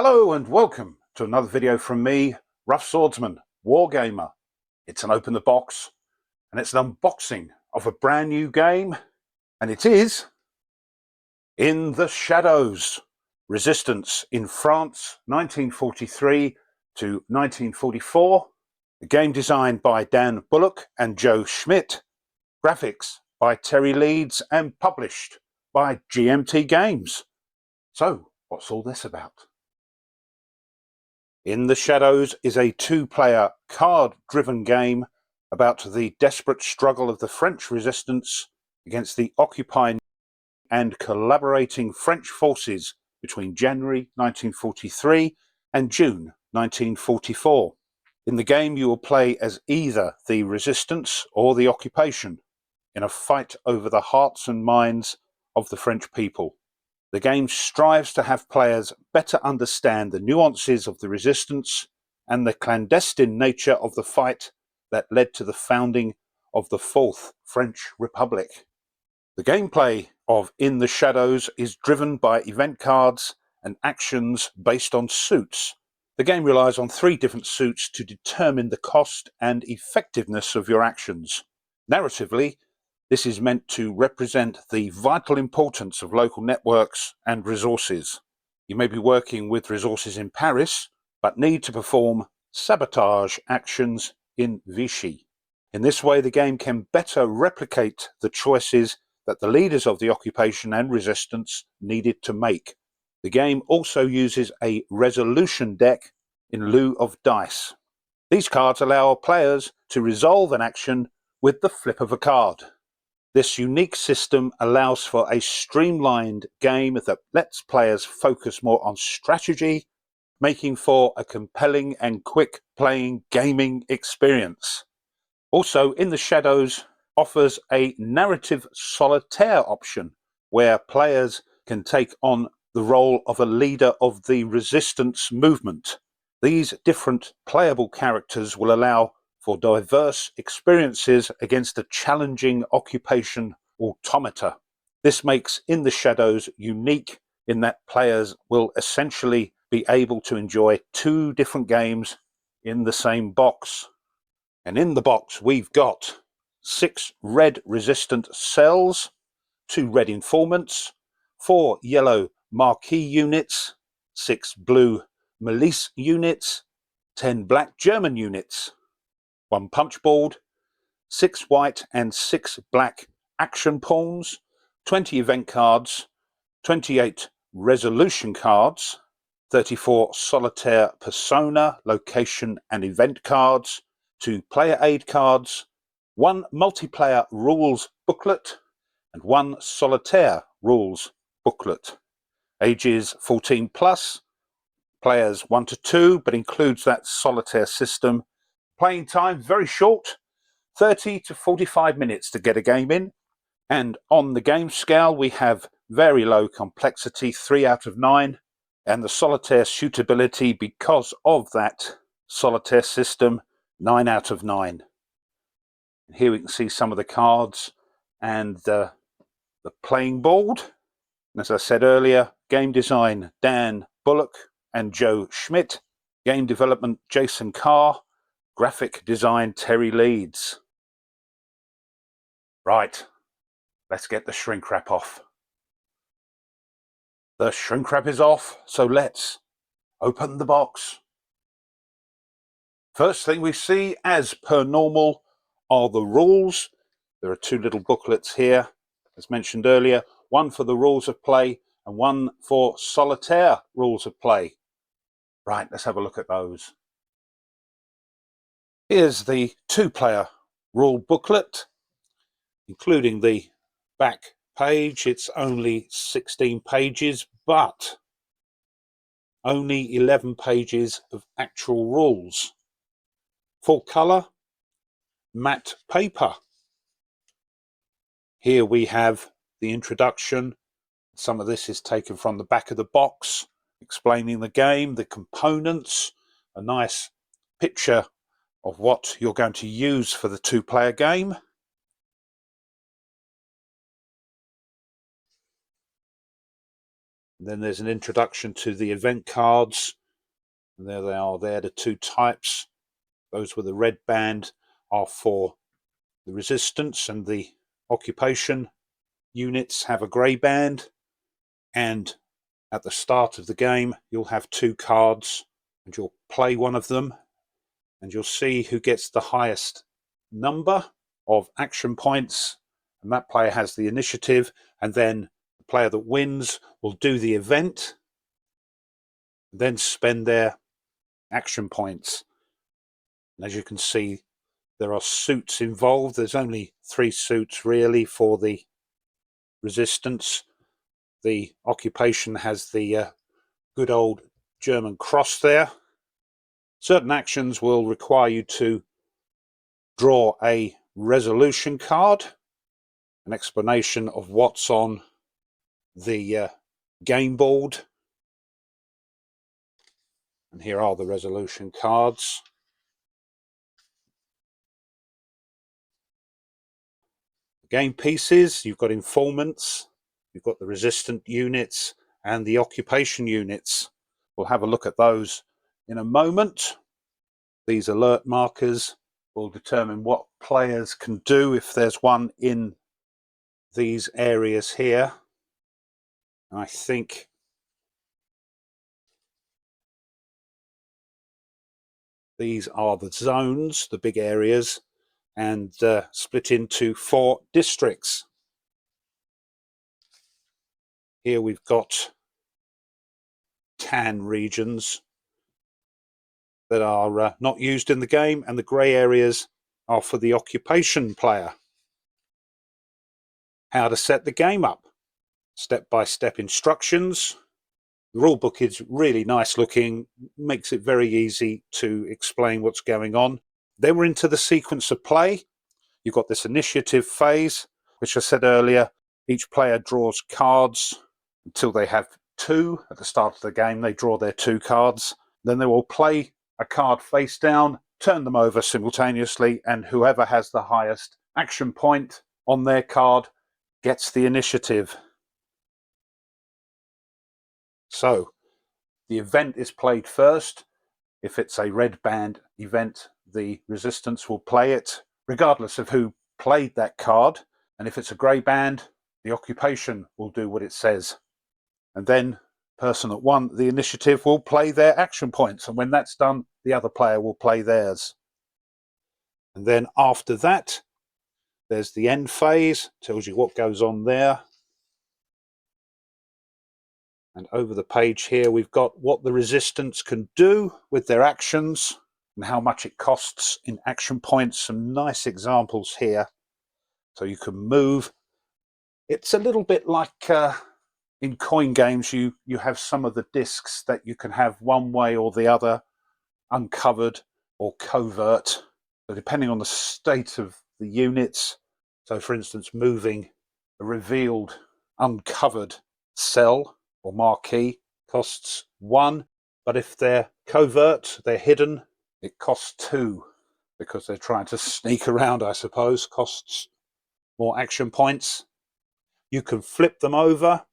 Hello and welcome to another video from me, Rough Swordsman, Wargamer. It's an open the box and it's an unboxing of a brand new game, and it is In the Shadows, Resistance in France 1943 to 1944, a game designed by Bullock and Schmidt, graphics by Terry Leeds and published by GMT Games. So what's all this about? In the Shadows is a two-player, card-driven game about the desperate struggle of the French resistance against the occupying and collaborating French forces between January 1943 and June 1944. In the game, you will play as either the resistance or the occupation in a fight over the hearts and minds of the French people. The game strives to have players better understand the nuances of the resistance and the clandestine nature of the fight that led to the founding of the Fourth French Republic. The gameplay of In the Shadows is driven by event cards and actions based on suits. The game relies on 3 different suits to determine the cost and effectiveness of your actions. Narratively, this is meant to represent the vital importance of local networks and resources. You may be working with resources in Paris, but need to perform sabotage actions in Vichy. In this way, the game can better replicate the choices that the leaders of the occupation and resistance needed to make. The game also uses a resolution deck in lieu of dice. These cards allow players to resolve an action with the flip of a card. This unique system allows for a streamlined game that lets players focus more on strategy, making for a compelling and quick playing gaming experience. Also, In the Shadows offers a narrative solitaire option where players can take on the role of a leader of the resistance movement. These different playable characters will allow for diverse experiences against a challenging occupation automata. This makes In the Shadows unique in that players will essentially be able to enjoy 2 different games in the same box. And in the box we've got 6 red resistant cells, 2 red informants, 4 yellow marquee units, 6 blue milice units, 10 black German units, 1 punch board, 6 white and 6 black action pawns, 20 event cards, 28 resolution cards, 34 solitaire persona, location and event cards, 2 player aid cards, 1 multiplayer rules booklet and 1 solitaire rules booklet. Ages 14 plus, players 1 to 2, but includes that solitaire system. Playing time very short, 30 to 45 minutes to get a game in. And on the game scale, we have very low complexity, 3 out of 9, and the solitaire suitability, because of that solitaire system, 9 out of 9. And here we can see some of the cards and the playing board. And as I said earlier, game design Dan Bullock and Schmidt, game development Jason Carr, graphic design Terry Leeds. Right, let's get the shrink wrap off. The shrink wrap is off, so let's open the box. First thing we see, as per normal, are the rules. There are 2 little booklets here, as mentioned earlier, 1 for the rules of play and 1 for solitaire rules of play. Right, let's have a look at those. Here's the 2-player rule booklet, including the back page. It's only 16 pages, but only 11 pages of actual rules. Full colour, matte paper. Here we have the introduction. Some of this is taken from the back of the box, explaining the game, the components, a nice picture of what you're going to use for the 2-player game. And then there's an introduction to the event cards. And there they are there, the two types. Those with the red band are for the resistance, and the occupation units have a grey band. And at the start of the game, you'll have two cards, and you'll play one of them, and you'll see who gets the highest number of action points, and that player has the initiative, and then the player that wins will do the event, then spend their action points. And as you can see, there are suits involved. There's only 3 suits really for the resistance. The occupation has the good old German cross there. Certain actions will require you to draw a resolution card, an explanation of what's on the game board. And here are the resolution cards. Game pieces, you've got informants, you've got the resistant units and the occupation units. We'll have a look at those in a moment. These alert markers will determine what players can do if there's one in these areas here. I think these are the zones, the big areas, and split into 4 districts. Here we've got tan regions that are not used in the game, and the grey areas are for the occupation player. How to set the game up. Step-by-step instructions. The rulebook is really nice looking, makes it very easy to explain what's going on. Then we're into the sequence of play. You've got this initiative phase, which I said earlier, each player draws cards until they have 2. At the start of the game, they draw their 2 cards. Then they will play a card face down, turn them over simultaneously, and whoever has the highest action point on their card gets the initiative. So the event is played first. If it's a red band event, the resistance will play it regardless of who played that card. And if it's a grey band, the occupation will do what it says. And then person that won the initiative will play their action points, and when that's done, the other player will play theirs. And then after that, there's the end phase, tells you what goes on there. And over the page here, we've got what the resistance can do with their actions and how much it costs in action points. Some nice examples here. So you can move. It's a little bit like in coin games, you have some of the discs that you can have one way or the other, uncovered or covert. So depending on the state of the units, so for instance, moving a revealed uncovered cell or marquee costs 1, but if they're covert, they're hidden, it costs 2, because they're trying to sneak around, I suppose, costs more action points. You can flip them over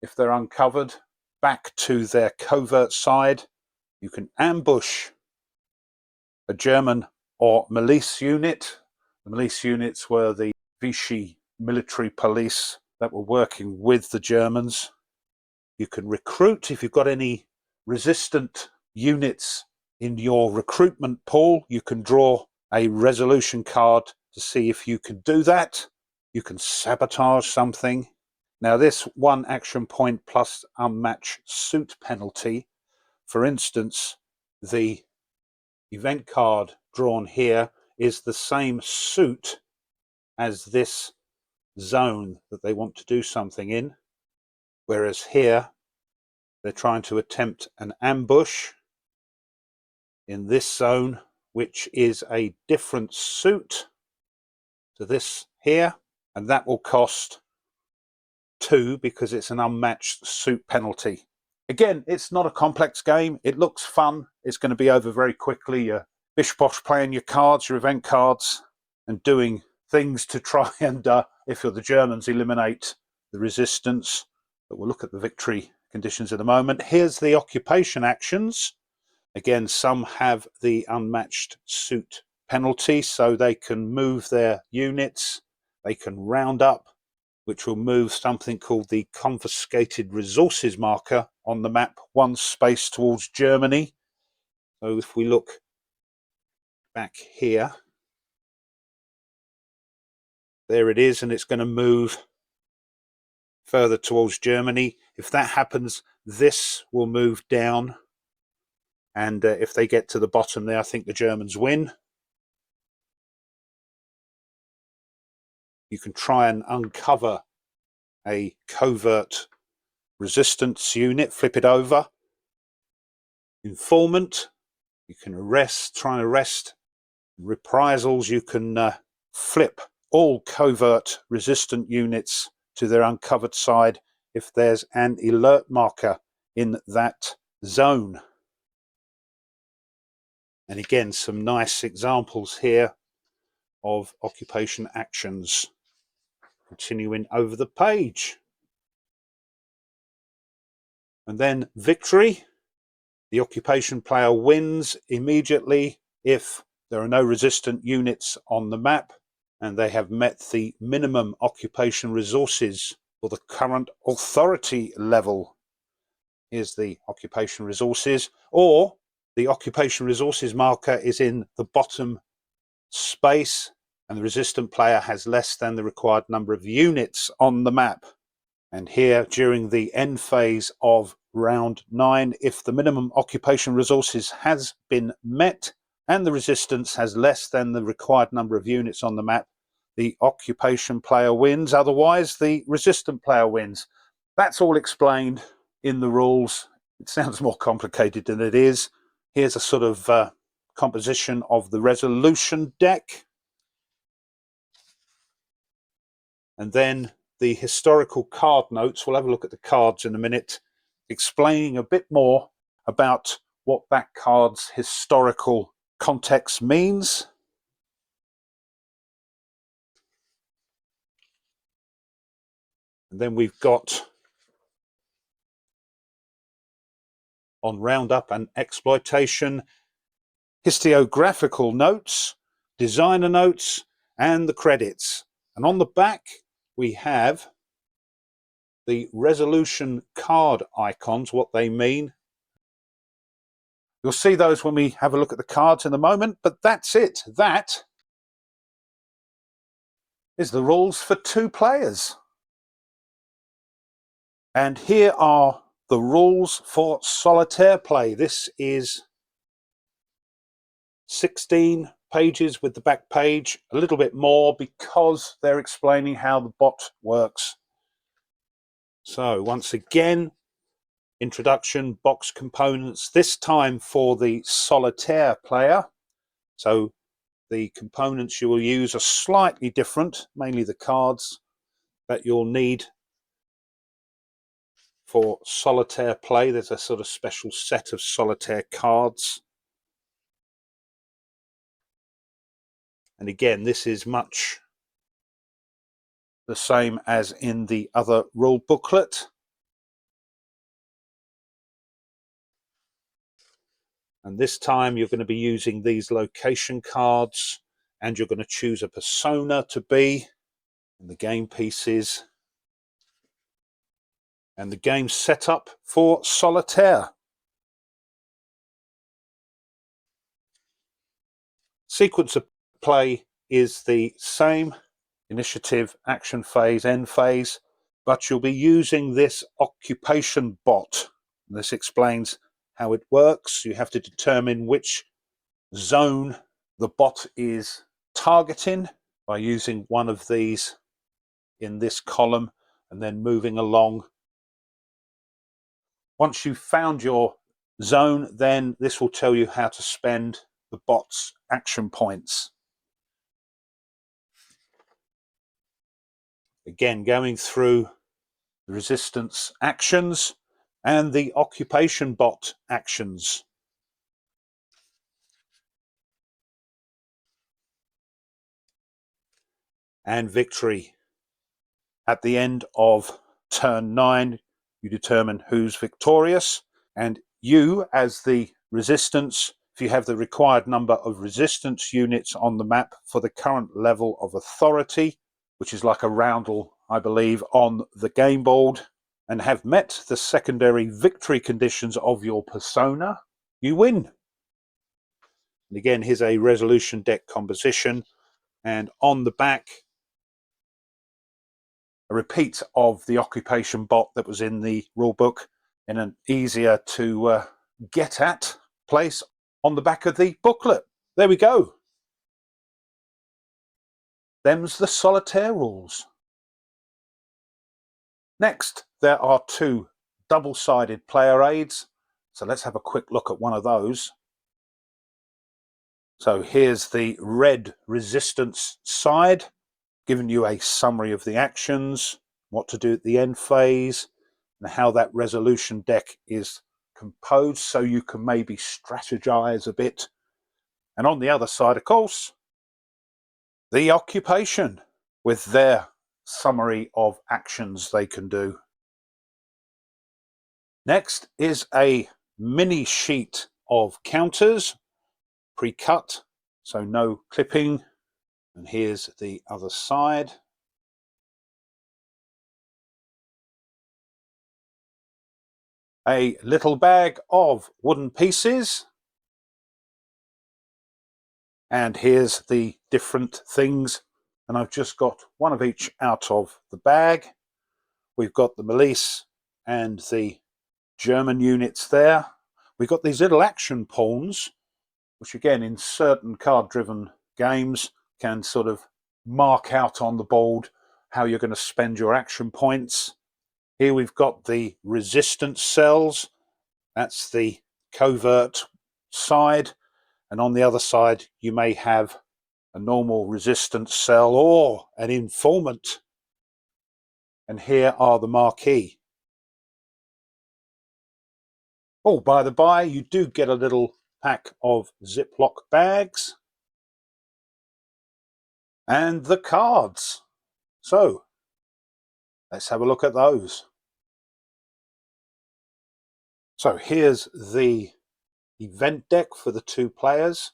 if they're uncovered back to their covert side. You can ambush a German or milice unit. The milice units were the Vichy military police that were working with the Germans. You can recruit if you've got any resistant units in your recruitment pool. You can draw a resolution card to see if you can do that. You can sabotage something. Now this 1 action point plus unmatched suit penalty, for instance, the event card drawn here is the same suit as this zone that they want to do something in, whereas here they're trying to attempt an ambush in this zone, which is a different suit to this here, and that will cost 2 because it's an unmatched suit penalty. Again, it's not a complex game. It looks fun. It's going to be over very quickly. You're bish-bosh playing your cards, your event cards, and doing things to try and, if you're the Germans, eliminate the resistance. But we'll look at the victory conditions in a moment. Here's the occupation actions. Again, some have the unmatched suit penalty, so they can move their units. They can round up, which will move something called the confiscated resources marker on the map one space towards Germany. So if we look back here, there it is, and it's going to move further towards Germany. If that happens, this will move down, and if they get to the bottom there, I think the Germans win. You can try and uncover a covert resistance unit, flip it over. Informant, you can try and arrest. Reprisals, you can flip all covert resistant units to their uncovered side if there's an alert marker in that zone. And again, some nice examples here of occupation actions. Continuing over the page. And then victory. The occupation player wins immediately if there are no resistant units on the map and they have met the minimum occupation resources for the current authority level. Here's the occupation resources, or the occupation resources marker is in the bottom space and the resistant player has less than the required number of units on the map. And here, during the end phase of round 9, if the minimum occupation resources has been met and the resistance has less than the required number of units on the map, the occupation player wins. Otherwise, the resistant player wins. That's all explained in the rules. It sounds more complicated than it is. Here's a sort of composition of the resolution deck. And then the historical card notes. We'll have a look at the cards in a minute, explaining a bit more about what that card's historical context means. And then we've got on roundup and exploitation, historiographical notes, designer notes, and the credits. And on the back, we have the resolution card icons, what they mean. You'll see those when we have a look at the cards in a moment, but that's it. That is the rules for 2 players. And here are the rules for solitaire play. This is 16 pages with the back page, a little bit more because they're explaining how the bot works. So once again, introduction, box components, this time for the solitaire player. So the components you will use are slightly different, mainly the cards that you'll need for solitaire play. There's a sort of special set of solitaire cards. And again, this is much the same as in the other rule booklet. And this time you're going to be using these location cards and you're going to choose a persona to be in the game pieces and the game setup for solitaire. Sequence of play is the same: initiative, action phase, end phase, but you'll be using this occupation bot. This explains how it works. You have to determine which zone the bot is targeting by using one of these in this column and then moving along. Once you've found your zone, then this will tell you how to spend the bot's action points. Again, going through the resistance actions and the occupation bot actions. And victory. At the end of turn 9, you determine who's victorious, and you, as the resistance, if you have the required number of resistance units on the map for the current level of authority, which is like a roundel, I believe, on the game board, and have met the secondary victory conditions of your persona, you win. And again, here's a resolution deck composition, and on the back, a repeat of the occupation bot that was in the rulebook in an easier to get at place on the back of the booklet. There we go. Them's the solitaire rules. Next, there are two double-sided player aids. So let's have a quick look at one of those. So here's the red resistance side, giving you a summary of the actions, what to do at the end phase, and how that resolution deck is composed, so you can maybe strategize a bit. And on the other side, of course, the occupation with their summary of actions they can do. Next is a mini sheet of counters, pre-cut, so no clipping. And here's the other side. A little bag of wooden pieces. And here's the different things. And I've just got one of each out of the bag. We've got the Milice and the German units there. We've got these little action pawns, which again, in certain card-driven games, can sort of mark out on the board how you're going to spend your action points. Here we've got the resistance cells. That's the covert side. And on the other side, you may have a normal resistance cell or an informant. And here are the marquee. Oh, by the by, you do get a little pack of Ziploc bags. And the cards. So, let's have a look at those. So here's the event deck for the two players.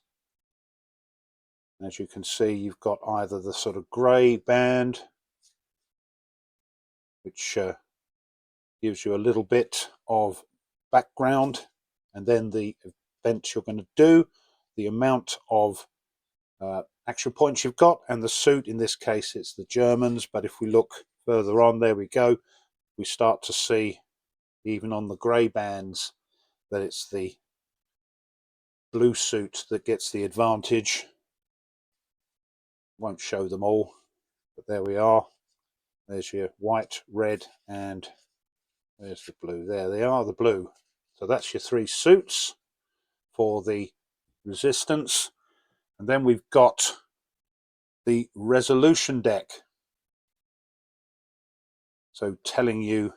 As you can see, you've got either the sort of grey band, which gives you a little bit of background, and then the event you're going to do, the amount of action points you've got, and the suit. In this case, it's the Germans, but if we look further on, there we go, we start to see, even on the grey bands, that it's the blue suit that gets the advantage. Won't show them all, but there we are. There's your white, red, and there's the blue. There they are, the blue. So that's your three suits for the resistance. And then we've got the resolution deck. So telling you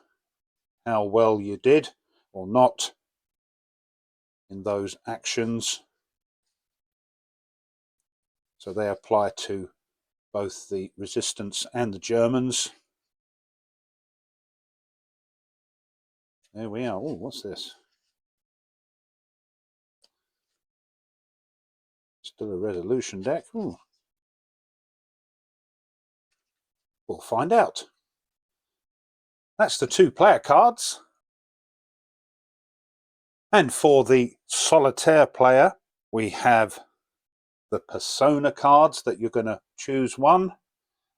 how well you did or not in those actions. So they apply to both the resistance and the Germans. There we are. Oh, what's this? Still a resolution deck. Ooh. We'll find out. That's the two player cards. And for the solitaire player, we have the persona cards that you're going to choose one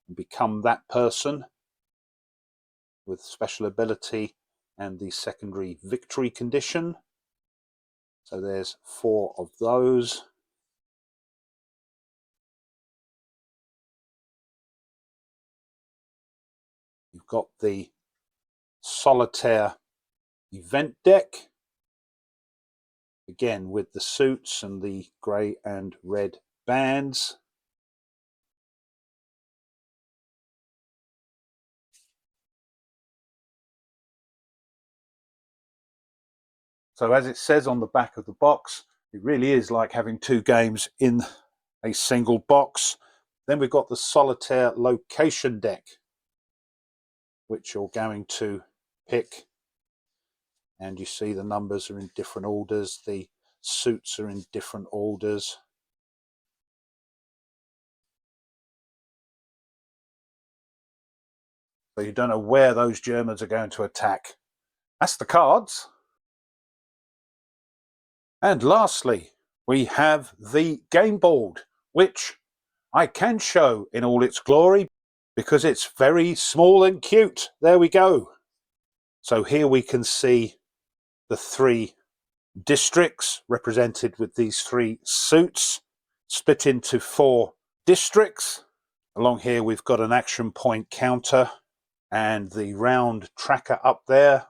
and become that person with special ability and the secondary victory condition. So there's 4 of those. You've got the solitaire event deck, again with the suits and the grey and red bands. So as it says on the back of the box, it really is like having 2 games in a single box. Then we've got the solitaire location deck, which you're going to pick and you see the numbers are in different orders, the suits are in different orders. So you don't know where those Germans are going to attack. That's the cards. And lastly, we have the game board, which I can show in all its glory because it's very small and cute. There we go. So here we can see the 3 districts represented with these 3 suits, split into 4 districts. Along here we've got an action point counter and the round tracker up there.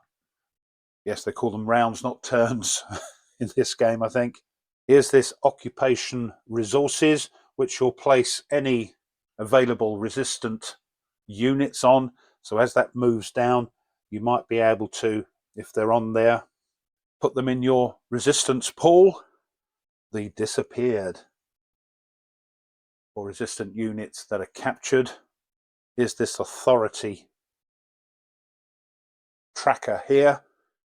Yes, they call them rounds, not turns in this game, I think. Here's this occupation resources, which will place any available resistant units on. So as that moves down, you might be able to, if they're on there, put them in your resistance pool. They disappeared. For resistant units that are captured, is this authority tracker here.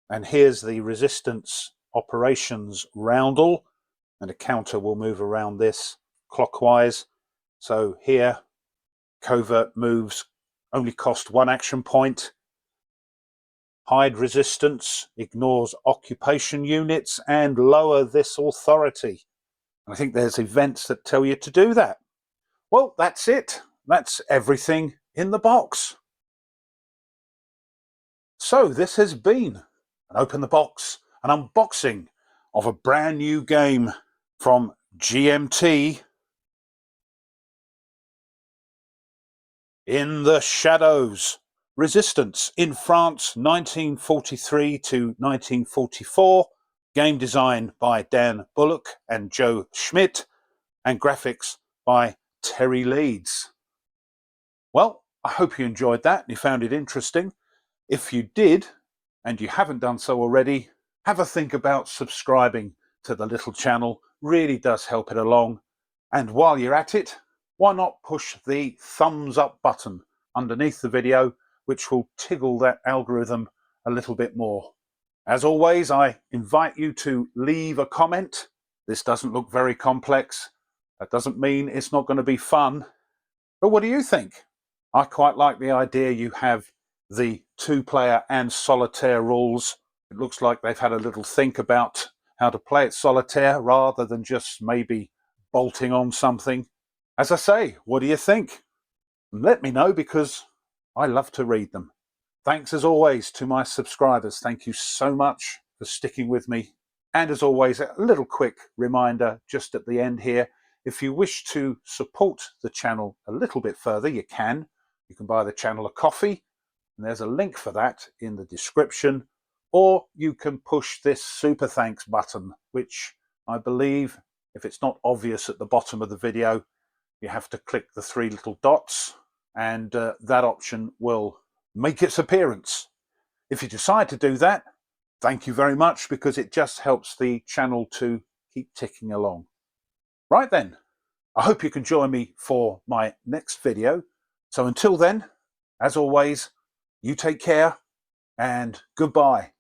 And here's the resistance operations roundel, and a counter will move around this clockwise. So here, covert moves only cost 1 action point. Hide resistance ignores occupation units and lower this authority. And I think there's events that tell you to do that. Well, that's it. That's everything in the box. So this has been an Open the Box, an unboxing of a brand new game from GMT, In the Shadows. Resistance in France, 1943 to 1944. Game design by Dan Bullock and Joe Schmidt, and graphics by Terry Leeds. Well, I hope you enjoyed that and you found it interesting. If you did, and you haven't done so already, have a think about subscribing to the little channel. Really does help it along. And while you're at it, why not push the thumbs up button underneath the video, which will tickle that algorithm a little bit more. As always, I invite you to leave a comment. This doesn't look very complex. That doesn't mean it's not going to be fun. But what do you think? I quite like the idea you have the 2-player and solitaire rules. It looks like they've had a little think about how to play it solitaire rather than just maybe bolting on something. As I say, what do you think? Let me know, because I love to read them. Thanks as always to my subscribers. Thank you so much for sticking with me. And as always, a little quick reminder just at the end here. If you wish to support the channel a little bit further, you can. You can buy the channel a coffee, and there's a link for that in the description. Or you can push this super thanks button, which I believe, if it's not obvious at the bottom of the video, you have to click the 3 little dots, and that option will make its appearance. If you decide to do that, thank you very much, because it just helps the channel to keep ticking along. Right then, I hope you can join me for my next video. So until then, as always, you take care and goodbye.